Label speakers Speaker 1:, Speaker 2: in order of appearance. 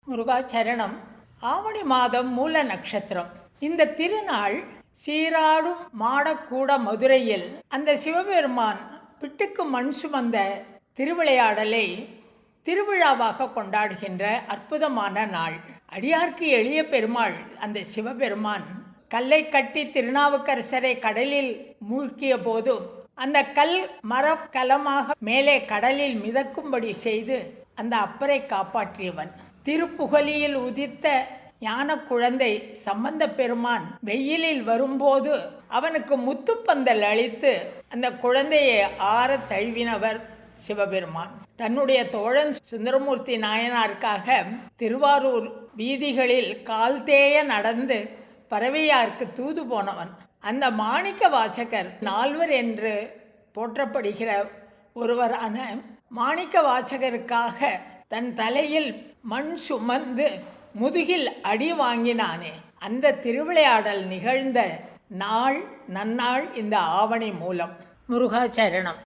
Speaker 1: முருகாச்சரணம். ஆவணி மாதம் மூல நட்சத்திரம். இந்த திருநாள் சீராடும் மாடக்கூட மதுரையில் அந்த சிவபெருமான் பிட்டுக்கு மண் சுமந்த திருவிளையாடலை திருவிழாவாக கொண்டாடுகின்ற அற்புதமான நாள். அடியார்க்கு எளிய பெருமாள் அந்த சிவபெருமான் கல்லை கட்டி திருநாவுக்கரசரை கடலில் மூழ்கிய போது அந்த கல் மரக்கலமாக மேலே கடலில் மிதக்கும்படி செய்து அந்த அப்பரை காப்பாற்றியவன். திருப்புகலியில் உதித்த ஞான குழந்தை சம்பந்த பெருமான் வெயிலில் வரும்போது அவனுக்கு முத்துப்பந்தல் அளித்து அந்த குழந்தையை ஆற தழுவினவர் சிவபெருமான். தன்னுடைய தோழன் சுந்தரமூர்த்தி நாயனாருக்காக திருவாரூர் வீதிகளில் கால்தேய நடந்து பறவையாருக்கு தூது போனவன். அந்த மாணிக்க வாசகர் நால்வர் என்று போற்றப்படுகிற ஒருவரான மாணிக்க வாசகருக்காக தன் தலையில் மண் சுமந்து முதுகில் அடி வாங்கினானே, அந்த திருவிளையாடல் நிகழ்ந்த நாள் நன்னாள் இந்த ஆவணி மூலம். முருகாச்சரணம்.